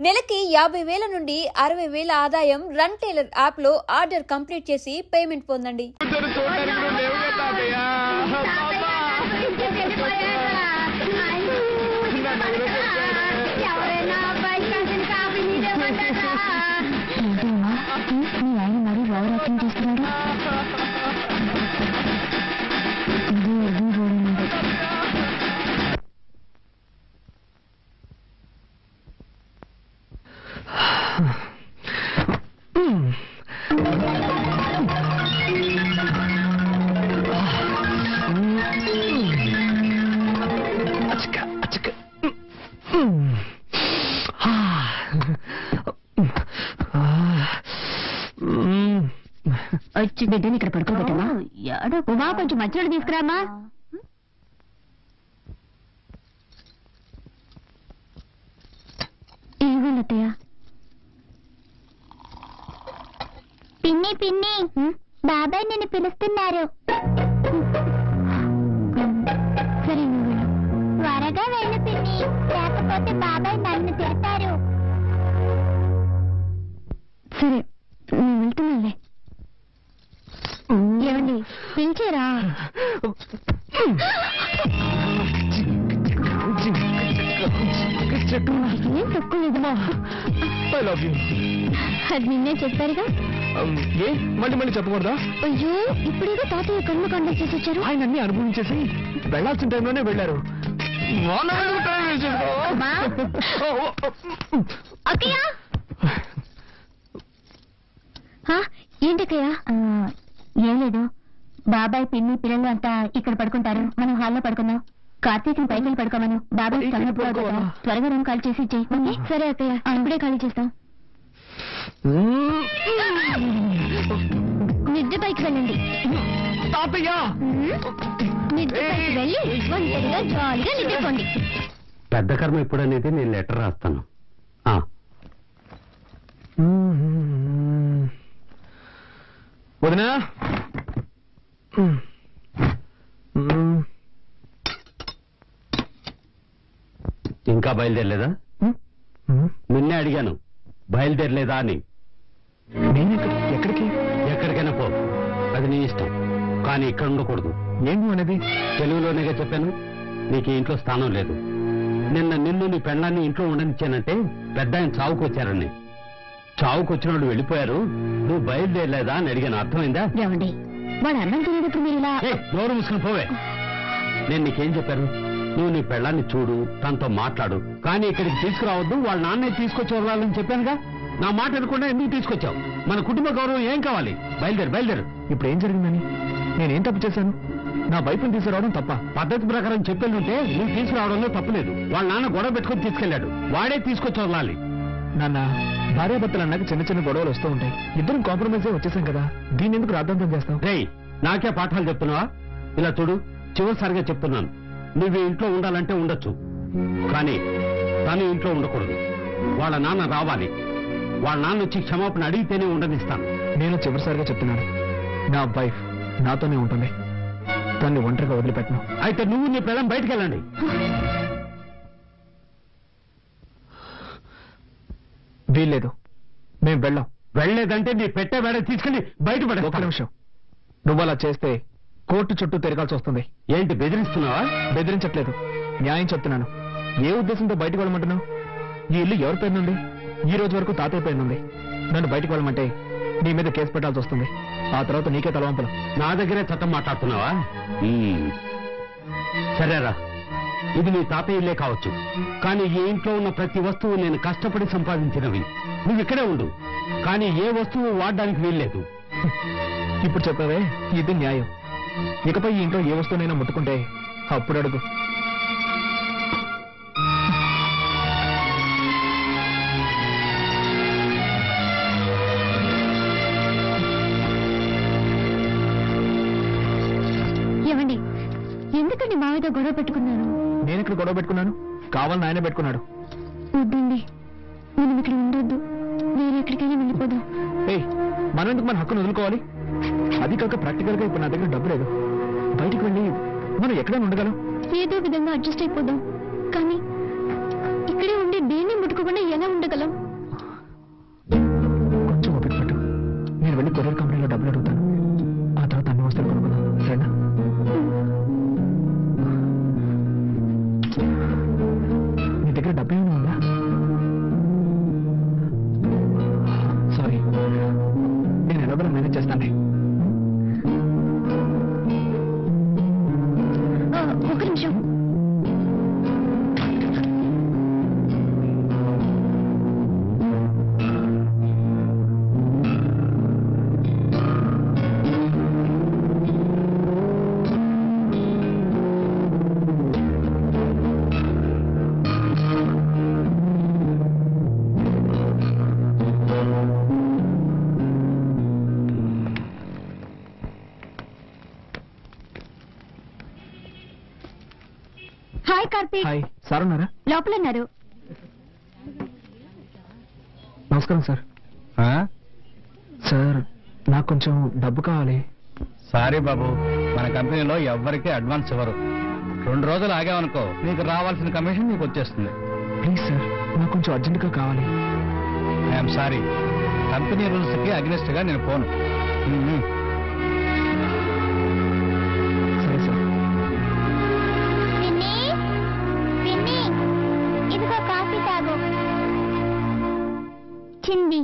నెలకి 50,000 నుండి 60,000 ఆదాయం రన్ టైలర్ యాప్ లో ఆర్డర్ కంప్లీట్ చేసి పేమెంట్ పొందండి. వచ్చి బిడ్డని ఇక్కడ పడుకోబెట్టమా? ఉమా కొంచెం మధ్యలో తీసుకురామా. ఏమన్నయ్య? పిన్ని పిన్ని బాబాయ్ నిన్ను పిలుస్తున్నారు. సరే నువ్వు త్వరగా వెళ్ళు పిన్ని, లేకపోతే బాబాయ్ నన్ను తిడతారు. సరే నేను వెళ్తున్నానులే. ఏమండి పిలిచారా? ఏం తక్కువ అది నిన్నే చెప్పారుగా. మళ్ళీ చెప్పకూడదా? అయ్యో ఇప్పుడేదో తాతయ్య కళ్ళు కండక్ట్ చేసి వచ్చారు. ఆయన అన్ని అనుభవించేసి వెళ్లాల్సిన టైంలోనే వెళ్ళారు. ఏంటక్కయ్య? ఏం లేదు, బాబాయ్ పిన్ని పిల్లలు అంతా ఇక్కడ పడుకుంటారు, మనం హాల్లో పడుకుందాం. కార్తీక్ని పైకి పడుకోమను. బాబాయ్ త్వరగా రూమ్ ఖాళీ చేసి ఇచ్చేయి. సరే అక్కయ్య, ఇప్పుడే ఖాళీ చేస్తాం. నిద్ర పైకి వెళ్ళండి. నిద్ర పైకి వెళ్ళి ఒంటరిగా జాలీగా నిద్రపోండి. పెద్ద కర్మ ఇప్పుడు అనేది నేను లెటర్ రాస్తాను. వదినా ఇంకా బయలుదేరలేదా? నిన్నే అడిగాను బయలుదేరలేదా అని. ఎక్కడికి? ఎక్కడికైనా పో, అది నీ ఇష్టం, కానీ ఇక్కడ ఉండకూడదు. ఏంటి అనేది? తెలుగులోనేగా చెప్పాను, నీకు ఇంట్లో స్థానం లేదు. నిన్ను నీ పెళ్ళాన్ని ఇంట్లో ఉండనిచ్చానంటే పెద్ద ఆయన చావుకు వచ్చారని. చావుకు వచ్చిన వాళ్ళు వెళ్ళిపోయారు, నువ్వు బయలుదేరలేదా అని అడిగాను. అర్థమైందా? ఏమండి వాడు అన్నం తినేటప్పుడు మీరు ఇలా నోరు మూసుకుని పోవే. నేను నీకేం చెప్పాను? నువ్వు నీ పెళ్ళాన్ని చూడు, తనతో మాట్లాడు, కానీ ఇక్కడికి తీసుకురావద్దు, వాళ్ళ నాన్నే తీసుకొచ్చి వదలాలని చెప్పానుగా. నా మాట అనుకుండా ఎందుకు తీసుకొచ్చావు? మన కుటుంబ గౌరవం ఏం కావాలి? బయలుదేరు. ఇప్పుడు ఏం జరిగిందని? నేనేం తప్పు చేశాను? నా వైపుని తీసుకురావడం తప్ప? పద్ధతి ప్రకారం చెప్పేళ్ళుంటే నువ్వు తీసుకురావడంలో తప్పులేదు. వాళ్ళ నాన్న గొడవ పెట్టుకుని తీసుకెళ్లాడు, వాడే తీసుకొచ్చి వదలాలి. నాన్న, భార్యాభర్తలు అన్నాక చిన్న చిన్న గొడవలు వస్తూ ఉంటాయి. ఇద్దరం కాంప్రమైజ్ వచ్చేసాం కదా, దీన్ని ఎందుకు రాద్ధాంతం చేస్తాం? రేయ్, నాకే పాఠాలు చెప్తున్నావా? ఇలా చూడు, చివరిసారిగా చెప్తున్నాను, నువ్వు ఇంట్లో ఉండాలంటే ఉండొచ్చు, కానీ తను ఇంట్లో ఉండకూడదు. వాళ్ళ నాన్న రావాలి, వాళ్ళ నాన్న వచ్చి క్షమాపణ అడిగితేనే ఉండనిస్తాను. నేను చివరిసారిగా చెప్తున్నాను, నా వైఫ్ నాతోనే ఉంటుంది, తన్ని ఒంటరిగా వదిలిపెట్టను. అయితే నువ్వు నీ పిల్లం బయటికి వెళ్ళండి. వీల్లేదు, మేము వెళ్ళాం. వెళ్ళలేదంటే నీ పెట్టే వేడ తీసుకెళ్లి బయటపడే. ఒక్క నిమిషం, నువ్వు అలా చేస్తే కోర్టు చుట్టూ తిరగాల్సి వస్తుంది. ఏంటి బెదిరిస్తున్నావా? బెదిరించట్లేదు, న్యాయం చెప్తున్నాను. ఏ ఉద్దేశంతో బయటకు వెళ్ళమంటున్నావు? ఈ ఇల్లు ఎవరి పేరునుంది? ఈ రోజు వరకు తాతయ్య పేరునుంది. నన్ను బయటకు వెళ్ళమంటే నీ మీద కేసు పెట్టాల్సి వస్తుంది. ఆ తర్వాత నీకే తలవంపలు. నా దగ్గరే చట్టం మాట్లాడుతున్నావా? సరేరా, ఇది నీ తాతయ్య ఇల్లే కావచ్చు, కానీ ఈ ఇంట్లో ఉన్న ప్రతి వస్తువు నేను కష్టపడి సంపాదించినవి. నువ్వు ఇక్కడే ఉండు, కానీ ఏ వస్తువు వాడడానికి వీల్లేదు. ఇప్పుడు చెప్పావే, ఇది న్యాయం. ఇకపై ఈ ఇంట్లో ఏ వస్తువునైనా ముట్టుకుంటే అప్పుడు అడుగు. ఏమండి, ఎందుకండి మావితో గొడవ పెట్టుకున్నాను? నేను ఇక్కడ గొడవ పెట్టుకున్నాను? కావాలని ఆయన పెట్టుకున్నాడు. వద్దండి, మనం ఇక్కడ ఉండొద్దు, వేరే ఎక్కడికైనా వెళ్ళిపోదాం. మనం ఎందుకు మన హక్కును వదులుకోవాలి? అది కాక ప్రాక్టికల్ గా ఇప్పుడు నా దగ్గర డబ్బు లేదు. బయటికి వెళ్ళి మనం ఎక్కడైనా ఉండగలం. ఏదో విధంగా అడ్జస్ట్ అయిపోదాం, కానీ ఇక్కడే ఉండి దేన్ని ముట్టుకోకుండా ఎలా ఉండగలం? నేను వెళ్ళి కొరియర్ కంపెనీలో డబ్బులు అడుగుతాను. ఆ తర్వాత అన్ని వస్తువులు కొనుక్కుందాం, సరేనా? నీ దగ్గర డబ్బు ఏమైనా ఉందా? సారీ, నేను ఎలాగో మేనేజ్ చేస్తాను. ఒక నిమిషం. హాయ్ కార్తీక్. హాయ్, సార్ ఉన్నారా? లోపల ఉన్నారు. నమస్కారం సార్. సార్, నాకు కొంచెం డబ్బు కావాలి. సారీ బాబు, మన కంపెనీలో ఎవ్వరికీ అడ్వాన్స్ ఇవ్వరు. 2 రోజులు ఆగామనుకో నీకు రావాల్సిన కమిషన్ నీకు వచ్చేస్తుంది. ప్లీజ్ సార్, నాకు కొంచెం అర్జెంటుగా కావాలి. ఐఎమ్ సారీ, కంపెనీ రూల్స్ కి అగ్నిస్ట్ గా నేను పోను. సరే సార్. ఇదిగో కాఫీ తాగు. చింది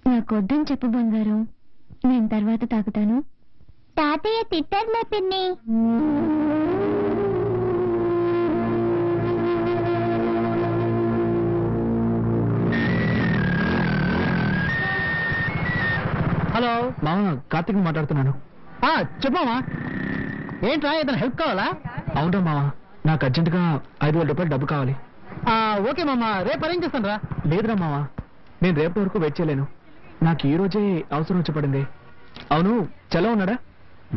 నాకు వద్దని చెప్పు బంగారం, నేను తర్వాత తాగుతాను. తాతయ్య తిట్టర్లే పిన్ని. హలో మామ, కార్తీక్ మాట్లాడుతున్నాను. చెప్పామా? ఏంట్రా, ఏదైనా హెల్ప్ కావాలా? అవునా మామ, నాకు అర్జెంటుగా 5,000 రూపాయలు డబ్బు కావాలి. ఓకే మామ, రేపు అరేంజ్ చేస్తాను రా. లేదురా మామ, నేను రేపటి వరకు వెయిట్ చేయలేను. నాకు ఈ రోజే అవసరం వచ్చి పడింది. అవును, చలో ఉన్నాడా?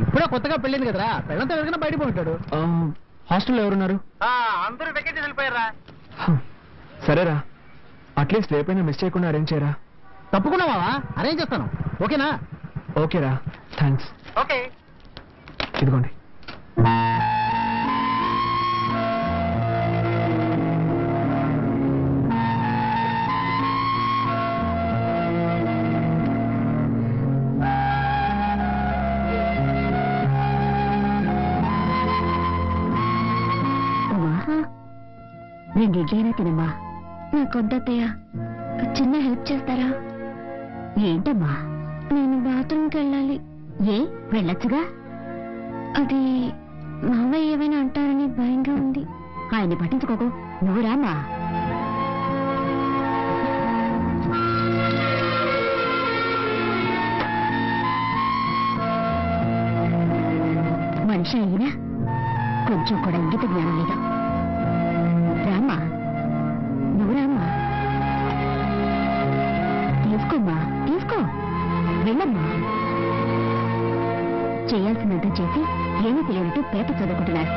ఇప్పుడే కొత్తగా పెళ్ళింది కదరా, పెళ్ళంతా ఎవరికైనా బయట పోయింటాడు. హాస్టల్లో ఎవరున్నారు? అందరూ వెకేషన్ వెళ్ళిపోయారా. సరేరా, అట్లీస్ట్ రేపైనా మిస్ చేయకుండా అరేంజ్ చేయరా. తప్పకుండా మావా, అరేంజ్ చేస్తాను. ఓకేనా? ఓకేరా, థ్యాంక్స్. ఓకే, ఇదిగోండి. రెండు ఇడ్లైనా తినమ్మా. నాకొద్దయ్య, చిన్న హెల్ప్ చేస్తారా? ఏంటమ్మా? నేను బాత్రూమ్కి వెళ్ళాలి. ఏ, వెళ్ళొచ్చుగా. అది మావయ్య ఏమైనా అంటారని భయంగా ఉంది. ఆయన్ని పట్టించుకోకు, నువ్వు రామా. మనిషి అయినా కొంచెం కూడా ఇంగిత జ్ఞానం లేదు. రామ్మా, నువ్వు రామ్మా. తీసుకోమ్మా, తీసుకో, వెళ్ళమ్మా. చేయాల్సినంత చేసి ఏమీ తెలియనట్టు పేపర్ చదువుకుంటున్నారు.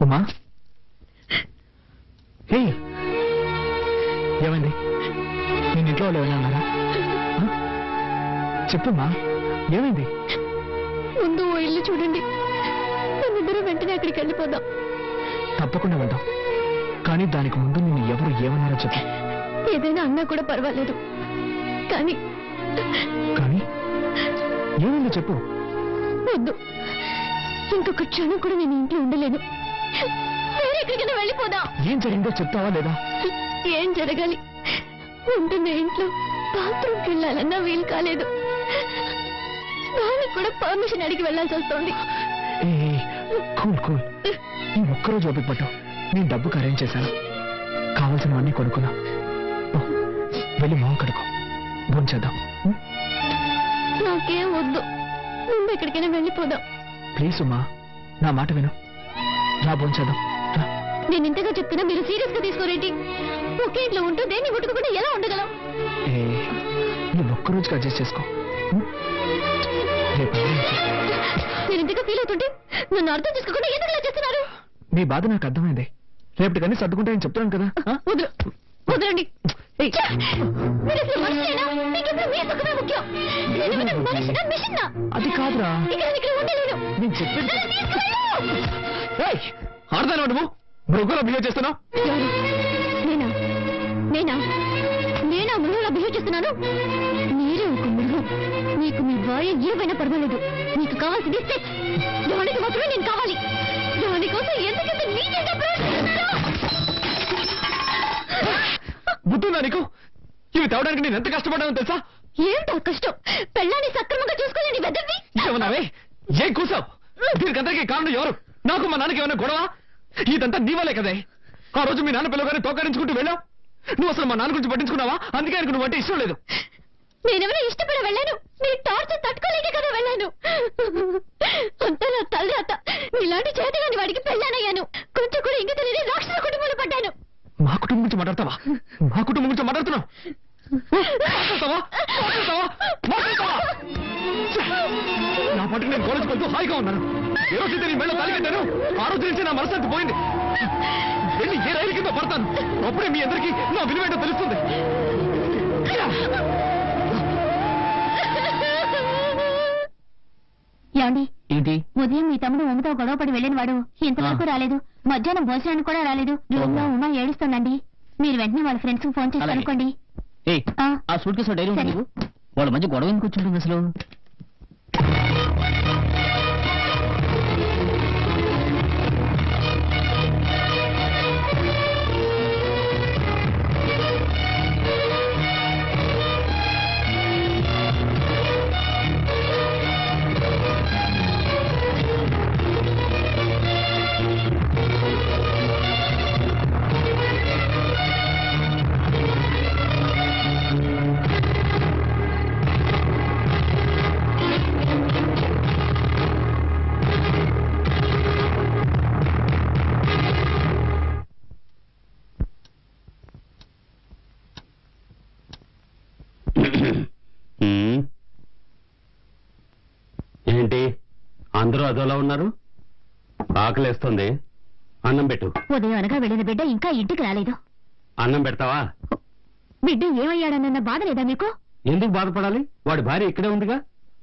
ఉమా, హే, ఏమైంది? నేను ఇంట్లో వాళ్ళు ఏమైనా అన్నారా? చెప్పుమా, ఏమైంది? ముందు ఓ ఇల్లు చూడండి, మనిద్దరం వెంటనే అక్కడికి వెళ్ళిపోదాం. తప్పకుండా వెళ్దాం, కానీ దానికి ముందు నేను ఎవరు ఏమన్నారో చెప్పు. ఏదైనా అన్నా కూడా పర్వాలేదు, కానీ కానీ ఏమైందో చెప్పు. వద్దు, ఇంకొక క్షణం కూడా నేను ఇంట్లో ఉండలేను. వేరే ఎక్కడికైనా వెళ్ళిపోదాం. ఏం జరిగిందో చెప్తావా లేదా? ఏం జరగాలి? ఉంటున్న ఇంట్లో బాత్రూమ్కి వెళ్ళాలన్నా వీలు కాలేదు. వాళ్ళకి కూడా పర్మిషన్ అడిగి వెళ్ళాల్సి వస్తుంది. కూల్ కూల్, ఈ ఒక్కరోజు ఓపిక పట్టు. నేను డబ్బుకి అరేంజ్ చేశాను, కావాల్సినవన్నీ కొనుక్కున్నా. వెళ్ళి మొహం కడుకో, భోంచేద్దాం. నాకేం వద్దు, ముందు ఎక్కడికైనా వెళ్ళిపోదాం. ప్లీజ్ ఉమ్మా, నా మాట విను, రా భోంచేద్దాం. నేను ఇంతగా చెప్తున్నా మీరు సీరియస్ గా తీసుకోరేంటి? ఒకే ఇంట్లో ఉంటూ దేన్ని ముట్టుకోకుండా ఎలా ఉండగలం? నువ్వు ఒక్కరోజుకి అడ్జస్ట్ చేసుకో. నేను ఇంతగా ఫీల్ అవుతుంటే నన్ను అర్థం చేసుకోకుండా ఎందుకు ఇలా చేస్తున్నారు? నీ బాధ నాకు అర్థమైంది. రేపటి కానీ సర్దుకుంటాయని చెప్తున్నాను కదా. వదలండి. మీరు అసలు మనిషేనా? మీకెప్పుడు మీ సుఖమే ముఖ్యం. మనిషినా మిషన్నా? అది కాదురా. ఇక్కడ ఉండలేను. నేను చెప్పేది ఆడదాను. నువ్వు మృగంలా బిహేవ్ చేస్తున్నావు. నేనా నేనా నేనా మృగంలా బిహేవ్ చేస్తున్నాను? మీరే ఒక మృగం. మీకు మీ భార్య ఏమైనా పర్వాలేదు. మీకు కావాల్సింది సెక్స్. దానికి మాత్రమే నేను కావాలి. దానికోసం ఎంతకంత నీచంగా బుద్ధుందా నీకు? ఇవి తేవడానికి నేను ఎంత కష్టపడ్డానో తెలుసా? ఏమిటో కష్టం? పెళ్ళాన్ని సక్రమంగా చూసుకోలేని వెదవి. ఏమన్నావే? ఏం కూసావు? దీనికందరికీ కారణం ఎవరు? నాకు మా నాన్నకి ఏమైనా గొడవ? ఇదంతా నీ వల్లే కదే. ఆ రోజు మీ నాన్న పిల్లగానే తోకరించుకుంటూ వెళ్ళావు. నువ్వు అసలు మా నాన్న గురించి పట్టించుకున్నావా? అందుకే ఆయనకు నువ్వు అంటే ఇష్టం లేదు. నేనెవరో ఇష్టపడి వెళ్ళాను. నీ టార్చర్ తట్టుకోలేకే కదా వెళ్ళాను. అంతా నా తలరాత. ఇలాంటి చేతగాని వాడికి పెళ్ళానయ్యాను. కొంచెం కూడా ఇంక తెలియని రాక్షస కుటుంబంలో పడ్డాను. మా కుటుంబం గురించి మాట్లాడతావా? మా కుటుంబం గురించి మాట్లాడుతున్నావు? నా పట్టుకు నేను కాలేజ్కి వెళ్తూ హాయిగా ఉన్నాను. ఏ రోజైతే నీ మెళ్ళ తాలికెట్టాను ఆ రోజు నుంచి నా మనశ్శాంతి పోయింది. వెళ్ళి ఏ రైలు కింద పడతాను. అప్పుడే మీ అందరికీ నా విలువేంటో తెలుస్తుంది. ఏమండి? ఏంటి? ఉదయం మీ తమ్ముడు ఉమ్మతో గొడవపడి వెళ్ళిన వాడు ఇంతవరకు రాలేదు. మధ్యాహ్నం భోజనానికి కూడా రాలేదు. రూమ్ లో ఉమ్మ ఏడుస్తుందండి. మీరు వెంటనే వాళ్ళ ఫ్రెండ్స్ ఫోన్ చేసి అనుకోండి. ఆ సూట్ కేసు డైరీ ఉంది. వాళ్ళ మధ్య గొడవ ఎందుకు వచ్చింటుంది అసలు? ఏంటి అందరూ అదోలా ఉన్నారు? ఆకలేస్తుంది. అన్నం పెట్టు. ఉదయం అనగా వెళ్ళిన బిడ్డ ఇంకా ఇంటికి రాలేదు. అన్నం పెడతావా? బిడ్డ ఏమయ్యాడన్న బాధ లేదా మీకు? ఎందుకు బాధపడాలి? వాడి భార్య ఇక్కడే ఉందిగా.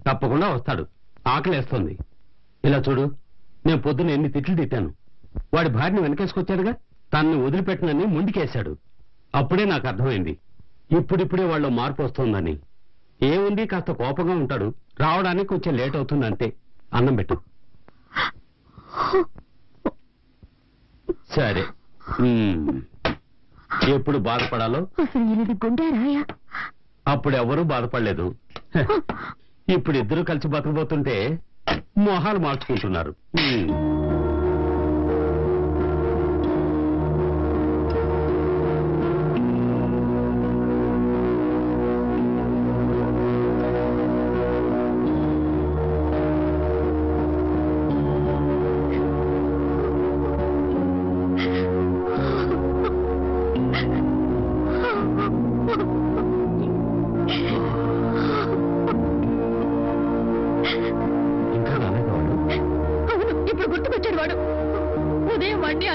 తప్పకుండా వస్తాడు. ఆకలేస్తుంది. ఇలా చూడు, నేను పొద్దున ఎన్ని తిట్లు తిట్టాను. వాడి భార్యని వెనకేసుకొచ్చాడుగా. తనని వదిలిపెట్టనని ముందుకేశాడు. అప్పుడే నాకు అర్థమైంది ఇప్పుడిప్పుడే వాళ్ళు మార్పు వస్తుందని. ఏముంది, కాస్త కోపంగా ఉంటాడు. రావడానికి కొంచెం లేట్ అవుతుందంతే. అన్నం పెట్టు. సరే. ఎప్పుడు బాధపడాలో అప్పుడు ఎవరూ బాధపడలేదు. ఇప్పుడు ఇద్దరు కలిసి బతకబోతుంటే మొహాలు మార్చుకుంటున్నారు.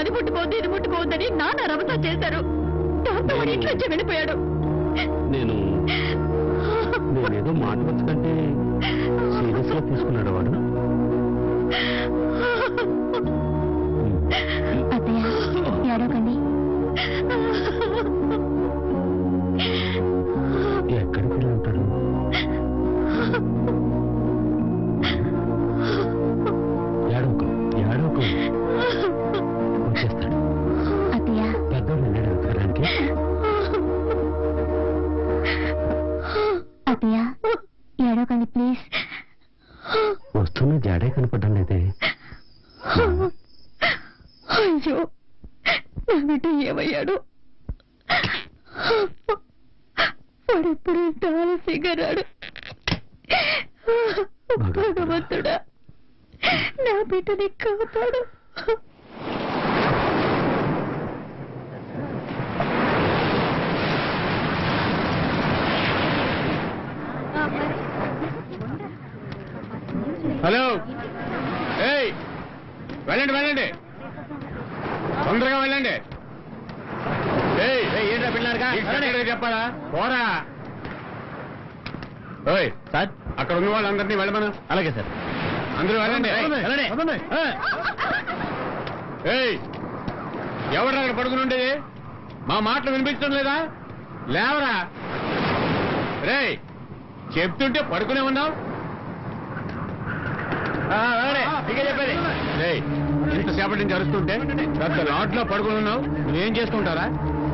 అది ముట్టుకోవద్దు ఇది ముట్టుకోవద్దని నాన్న రమతా చేశారు. దాంతో వాడి ఇంట్లో వచ్చి వెళ్ళిపోయాడు. నేనేదో మాట వచ్చకంటే సీరియస్ గా తీసుకున్నాడు వాడు. అత్తయ్య ఏడవకండి. ఎక్కడికి వెళ్ళి ఉంటాడు? ఏడవకు ఏడవకు. వచ్చేస్తాడు. అత్తయ్య పెద్దోడు వెళ్ళాడు వెతకడానికి. అత్తయ్య ఏడవకండి ప్లీజ్. వస్తున్న జాడే కనపడడం లేదే. అయ్యో నా బిడ్డ ఏమయ్యాడు? వాడెప్పుడు ఇంత ఆలస్యంగా రాడు. భగవంతుడా నా బిడ్డని కాపాడు. హలో, ఏయ్ వెళ్ళండి వెళ్ళండి, తొందరగా వెళ్ళండి. ఏంటా పిల్లలుగా చెప్పాలా? పోరా. ఓయ్ సార్, అక్కడ ఉన్న వాళ్ళందరినీ వెళ్ళమను. అలాగే సార్, అందరూ వెళ్ళండి. ఏయ్, ఎవరు అక్కడ పడుకుని ఉండేది? మా మాటలు వినిపించడం లేదా? లేవరా. రేయ్, చెప్తుంటే పడుకునే ఉన్నావు. చెప్పేది ఇంతసేపటి నుంచి అరుస్తుంటే పెద్ద లాట్లో పడుకుని ఉన్నావు. నువ్వేం చేసుకుంటారా?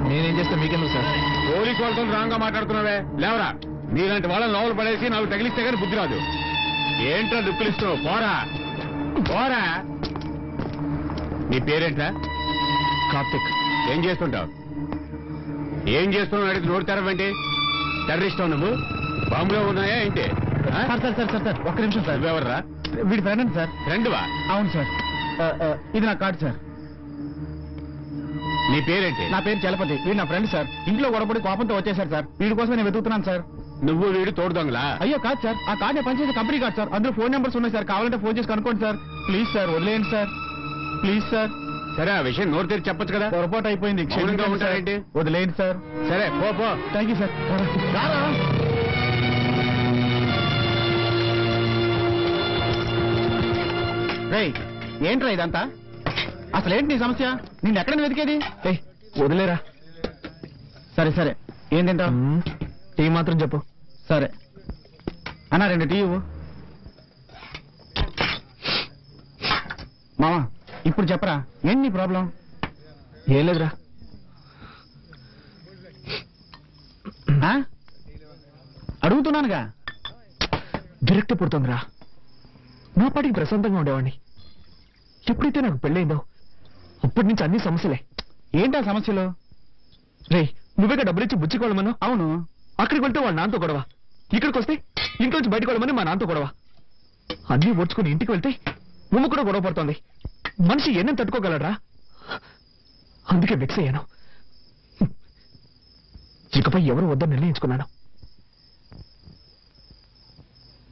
నేనేం చేస్తా మీకెందుకు సార్? పోలీసు వాళ్ళతో రాంగ్ గా మాట్లాడుతున్నావే. లేవరా. నీలాంటి వాళ్ళని లోపల పడేసి నాకు తగిలిస్తే కానీ బుద్ధి రాదు. ఏంట్రా దుక్కులు ఇస్తున్నావు? పోరా పోరా. నీ పేరేంట్రా? కార్తిక్. ఏం చేస్తుంటావు? ఏం చేస్తున్నావు అడిగి నోరు తెరవండి. టెర్రరిస్ట్ నువ్వు? బాంబులో ఉన్నాయా ఏంటి? Sir sir sir sir sir ఒక్క నిమిషం సార్. నువ్వెవర్రా? వీడి ఫ్రెండ్ సార్. ఫ్రెండ్వా? అవును సార్. ఇది నా కార్డు సార్. నీ పేరేంటి? నా పేరు చలపతి. వీడు నా ఫ్రెండ్ సార్. ఇంట్లో గొడవపడి కోపంతో వచ్చేసారు సార్. వీడి కోసం నేను వెతుకుతున్నాను సార్. నువ్వు వీడు తోడు దొంగలా? అయ్యో కాదు సార్, ఆ కార్డు నేను పనిచేసే కంపెనీ కార్డు సార్. అందులో ఫోన్ నెంబర్స్ ఉన్నాయి సార్. కావాలంటే ఫోన్ చేసి కనుక్కోండి సార్. ప్లీజ్ సార్, వదిలేయండి సార్. Please sir. సరే, ఆ విషయం నోరు తెరిచి చెప్పొచ్చు కదా. పొరపాటు అయిపోయింది, క్షేమంగా ఉంటారేంటి? వదిలేయండి సార్. సరే పో పో. Thank you sir. రేయ్, ఏంట్రా ఇదంతా? అసలేంటి నీ సమస్య? నిన్ను ఎక్కడ వెతికేది? వదిలేరా. సరే సరే, ఏం తింటావు? టీ మాత్రం చెప్పు. సరే అన్నా, 2 టీ ఇవ్వు. మామా, ఇప్పుడు చెప్పరా, ఏంటి నీ ప్రాబ్లం? ఏం లేదురా. అడుగుతున్నానుగా. విరక్తి పుడుతుందిరా. నా పాటికి ప్రశాంతంగా ఉండేవాడిని. ఎప్పుడైతే నాకు పెళ్ళైందో అప్పటి నుంచి అన్ని సమస్యలే. ఏంటా సమస్యలు? రే, నువ్వేగా డబ్బులిచ్చి బుచ్చికోవడమను. అవును. అక్కడికి వెళ్తే వాళ్ళ నాన్నతో గొడవ, ఇక్కడికి వస్తే ఇంట్లోంచి బయటకు వెళ్ళమని మా నాన్నతో గొడవ. అన్నీ ఓడ్చుకుని ఇంటికి వెళ్తే ఉమ్మ కూడా గొడవ పడుతోంది. మనిషి ఎన్నం తట్టుకోగలరా? అందుకే వెక్స్ అయ్యాను. ఇకపై ఎవరు వద్దని నిర్ణయించుకున్నాను.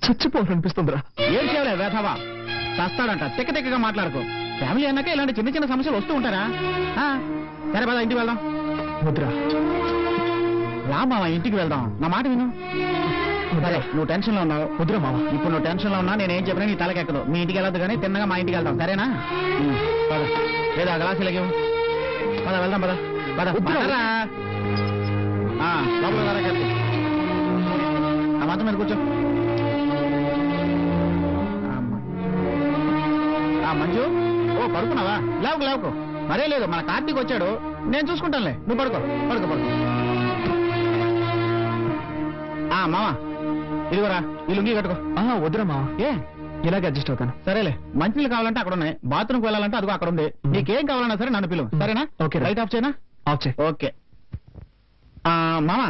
చచ్చిపోవాలనిపిస్తుందిరా. ఏం చేయాలి వేధవా? చస్తాడంట. తెక్కగా మాట్లాడుకో. ఫ్యామిలీ అన్నాక ఇలాంటి చిన్న చిన్న సమస్యలు వస్తూ ఉంటారా? సరే పద, ఇంటికి వెళ్దాం. వద్దురా. రా మామ, ఇంటికి వెళ్దాం. నా మాట విను. సరే, నువ్వు టెన్షన్ లో ఉన్నావు. వద్దురా మామ. ఇప్పుడు నువ్వు టెన్షన్ లో ఉన్నా నేనేం చెప్పినా నీ తలకెక్కదు. మీ ఇంటికి వెళ్ళొద్దు కానీ తిన్నగా మా ఇంటికి వెళ్దాం, సరేనా? పద. లేదా గ్లాసులకి పద, వెళ్దాం. పద పద. పదరా. లోపల రా కార్తీక్. ఆ మంచం మీద కూర్చో. మంజు, ఓ పడుకున్నావా? లేవుకు. మరే లేదు, మన కార్తీక్ వచ్చాడు. నేను చూసుకుంటానులే, నువ్వు పడుకో. పడుకో. మావా, ఇదిగోరా, ఈ లుంగి కట్టుకో. వద్దురా మావా. ఏ, ఇలాగే అడ్జస్ట్ అవుతాను. సరేలే, మంచినీళ్ళు కావాలంటే అక్కడ ఉన్నాయి. బాత్రూమ్కి వెళ్ళాలంటే అదిగో అక్కడ ఉంది. నీకేం కావాలన్నా సరే నన్ను పిలువు, సరేనా? ఓకే. లైట్ ఆఫ్ చేయనా? ఆఫ్ చేయి. ఓకే. మామా,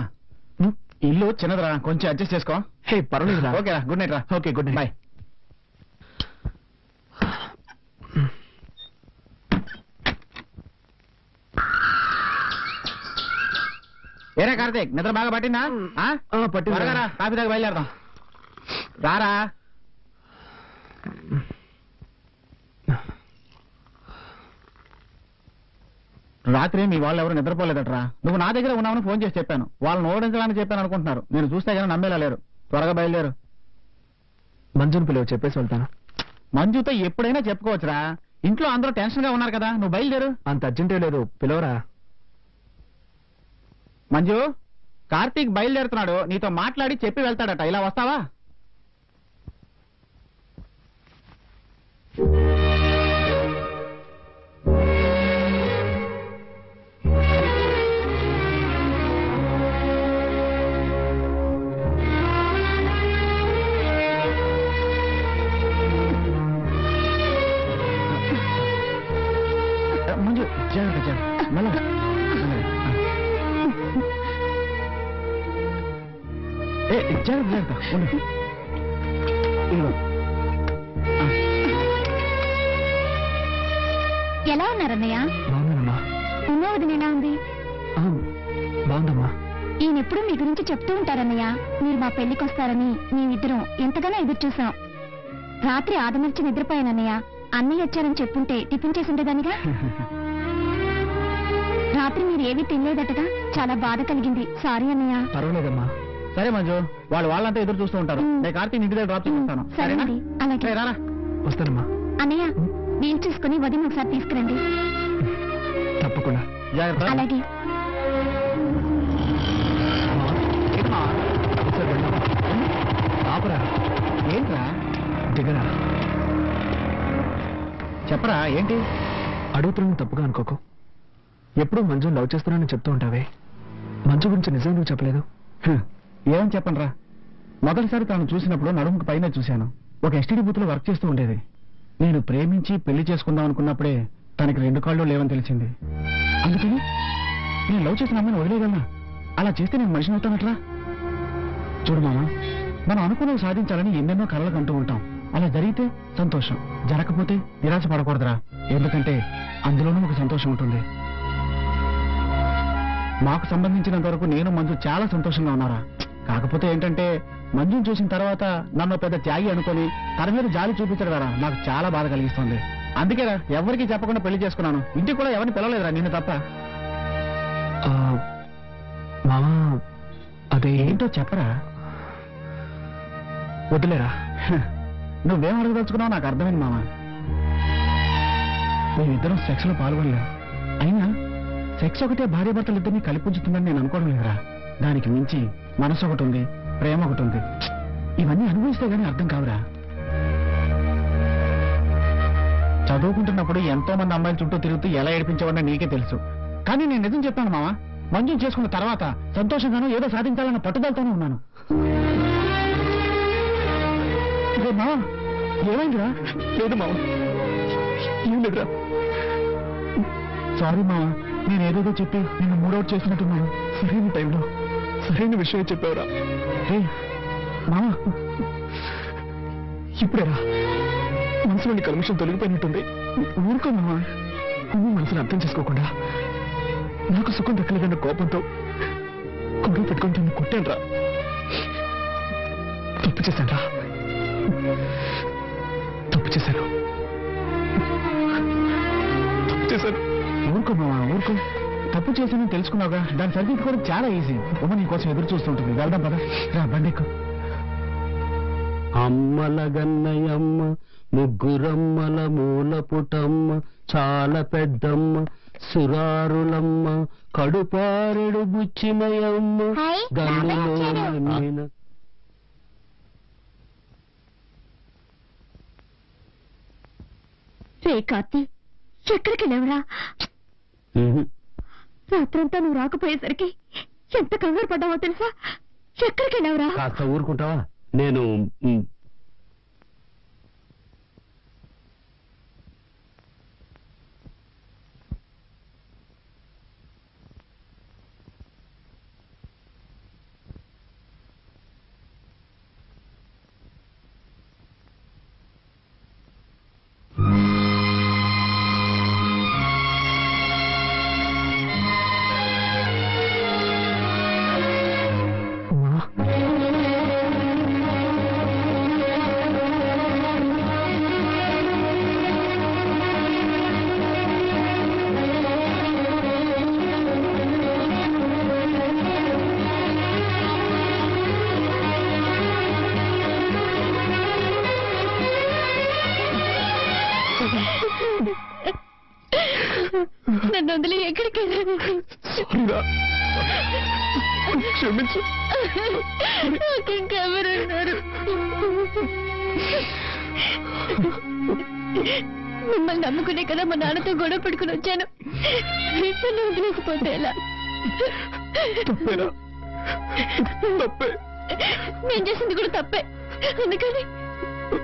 ఇల్లు చిన్నదిరా, కొంచెం అడ్జస్ట్ చేసుకో. హే, పర్వాలేదు. ఓకేరా, గుడ్ నైట్ రా. Okay, good night. బాయ్. ఏరా కార్తీక్, నిద్ర బాగా పట్టిందా? పట్టిందా? కాఫీ దాకా బయలుదేరదాం. రారా. రాత్రి మీ వాళ్ళు ఎవరు నిద్రపోలేదట్రా. నువ్వు నా దగ్గర ఉన్నావని ఫోన్ చేసి చెప్పాను. వాళ్ళని ఓడించడానికి చెప్పాను అనుకుంటున్నారు. నేను చూస్తే కానీ నమ్మేలా లేరు. త్వరగా బయలుదేరు. మంజుని పిలువ, చెప్పేసి వెళ్తాను. మంజుతో ఎప్పుడైనా చెప్పుకోవచ్చురా. ఇంట్లో అందరూ టెన్షన్ గా ఉన్నారు కదా. నువ్వు బయలుదేరు. అంత అర్జెంటే లేదు, పిలవరా. మంజు, కార్తీక్ బయలుదేరుతున్నాడు. నీతో మాట్లాడి చెప్పి వెళ్తాడట. ఇలా వస్తావా? మంజు, జాగ్రత్త. మళ్ళా జాగ్రత్త ఉండు. ఎలా ఉన్నారన్నయ్య? బాగున్నానమ్మా. ఉన్నా వదినేనా ఉంది? బాగుందమ్మా. ఈయనెప్పుడు మీ గురించి చెప్తూ ఉంటారన్నయ్య. మీరు మా పెళ్లికి వస్తారని మేమిద్దరం ఎంతగానో ఎదురు చూసాం. రాత్రి ఆదమర్చి నిద్రపోయానన్నయ్య. అన్నయ్య వచ్చారని చెప్పుంటే టిఫిన్ చేసి ఉండేదానిగా. రాత్రి మీరు ఏమీ తినలేదటగా, చాలా బాధ కలిగింది. సారీ అన్నయ్య. పర్వాలేదమ్మా. సరే మంజు, వాళ్ళంతా ఎదురు చూస్తూ ఉంటారు. నేను కార్తీక్ ఇంటి దగ్గర డ్రాప్ చేస్తాను. సరేనండి, అలాగే. రారా, వస్తానమ్మా. అన్నయ్య వీలు చూసుకుని వదిన ఒకసారి తీసుకురండి. తప్పకుండా. జాగ్రత్త. అలాగే. ఆపరా. ఏంట్రా? దిగరా. చెప్పరా ఏంటి? అడుగుతున్నాను, తప్పుగా అనుకోకు. ఎప్పుడూ మంజు లవ్ చేస్తున్నానని చెప్తూ ఉంటావే, మంజు గురించి నిజం నువ్వు చెప్పలేదు. ఏమని చెప్పనరా, మొదటిసారి తాను చూసినప్పుడు నడుముకు పైన చూశాను. ఒక ఎస్టీడీ బూత్ లో వర్క్ చేస్తూ ఉండేది. నేను ప్రేమించి పెళ్లి చేసుకుందాం అనుకున్నప్పుడే తనకి 2 కాళ్ళు లేవని తెలిసింది. అందుకని నేను లవ్ చేసిన అమ్మాయిని వదిలేయగలనా? అలా చేస్తే నేను మనిషిని అవుతానట్రా? చూడు మామ, మనం అనుకున్నవి సాధించాలని ఎన్నెన్నో కలలు కంటూ ఉంటాం. అలా జరిగితే సంతోషం, జరగకపోతే నిరాశ పడకూడదురా. ఎందుకంటే అందులోనూ ఒక సంతోషం ఉంటుంది. మాకు సంబంధించినంత వరకు నేను మంజు చాలా సంతోషంగా ఉన్నారా. కాకపోతే ఏంటంటే మంజుని చూసిన తర్వాత నన్ను పెద్ద త్యాగి అనుకొని తన మీద జాలి చూపించడం ద్వారా నాకు చాలా బాధ కలిగిస్తుంది. అందుకేరా ఎవరికి చెప్పకుండా పెళ్లి చేసుకున్నాను. ఇంటికి కూడా ఎవరిని పిలవలేదురా, నిన్ను తప్ప. మామా అదే ఏంటో చెప్పరా. వదిలేరా. నువ్వేం అడగదలుచుకున్నావు నాకు అర్థమైంది మామ. మేమిద్దరం సెక్స్ లో పాల్గొనలేం. అయినా సెక్స్ ఒకటే భార్యాభర్తలు ఇద్దరిని కలిపుంచుతుందని నేను అనుకోవడం లేదురా. దానికి మించి మనసు ఒకటి ఉంది, ప్రేమ ఒకటి ఉంది. ఇవన్నీ అనుభవిస్తే గానీ అర్థం కావురా. చదువుకుంటున్నప్పుడు ఎంతో మంది అమ్మాయిల చుట్టూ తిరుగుతూ ఎలా ఏడిపించేవాడినా నీకే తెలుసు. కానీ నేను నిజం చెప్పాను మామ, మంజుని చేసుకున్న తర్వాత సంతోషంగానూ ఏదో సాధించాలన్న పట్టుదలతోనే ఉన్నాను. మామ ఏమైందిరా? లేదు మామ, ఏం లేదురా. సారీ మామ, నేను ఏదేదో చెప్పి నిన్ను మూడౌట్ చేసినట్టున్నాను. సరైన టైంలో సరైన విషయం చెప్పావురా. మామ ఇప్పుడేరా మనసులోని కల్మషం తొలగిపోయినట్టుంది. ఊరుకో మామ. నువ్వు మనసును అర్థం చేసుకోకుండా నాకు సుఖం దక్కలేదన్న కోపంతో గొడవ పెట్టుకుని నిన్ను కొట్టానురా. తప్పు చేశానురా, తప్పు చేశాను. ఊరుకో మామ, ఊరుకో. తప్పు చేశానని తెలుసుకున్నావుగా, దాన్ని సరిదిద్దుకోవడం చాలా ఈజీ. ఉమ్మ నీ కోసం ఎదురు చూస్తుంటుంది. వెళ్దాం పద. రా బండికు. అమ్మల గన్నయమ్మ, ముగ్గురమ్మల మూల పుటమ్మ, చాలా పెద్దమ్మ, సురారులమ్మ, కడుపారెడు బుచ్చిమయమ్మ, గన్నులో. రే కార్తీ, ఎక్కడికి లేవురా? రాత్రంతా నువ్వు రాకపోయేసరికి ఎంత కంగారు పడ్డావో తెలుసా? ఎక్కడికి లేవురా? కాస్త ఊరుకుంటావా? నేను నన్ను వదిలి ఎక్కడికి క్షమించు. ఇంకెవరున్నారు? మిమ్మల్ని నమ్ముకునే కదా మా నాన్నతో గొడవ పెట్టుకుని వచ్చాను. నన్ను వదిలేసిపోతే ఎలా? తప్పే. నేను చేసింది కూడా తప్పే. అందుకని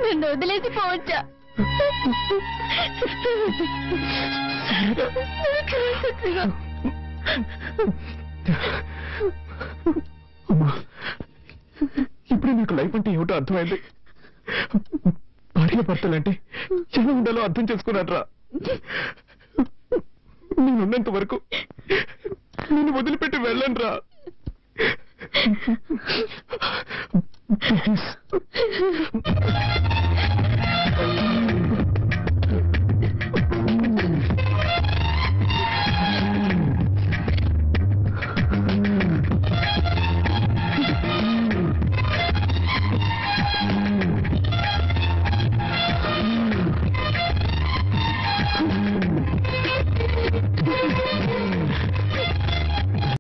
నన్ను వదిలేసి పోవచ్చా? ఇప్పుడు నీకు లైఫ్ అంటే ఏమిటో అర్థమైంది. భార్య భర్తలంటే ఎలా ఉండాలో అర్థం చేసుకున్నాడ్రా. నేనున్నంత వరకు నేను వదిలిపెట్టి వెళ్ళను రా. ప్లీజ్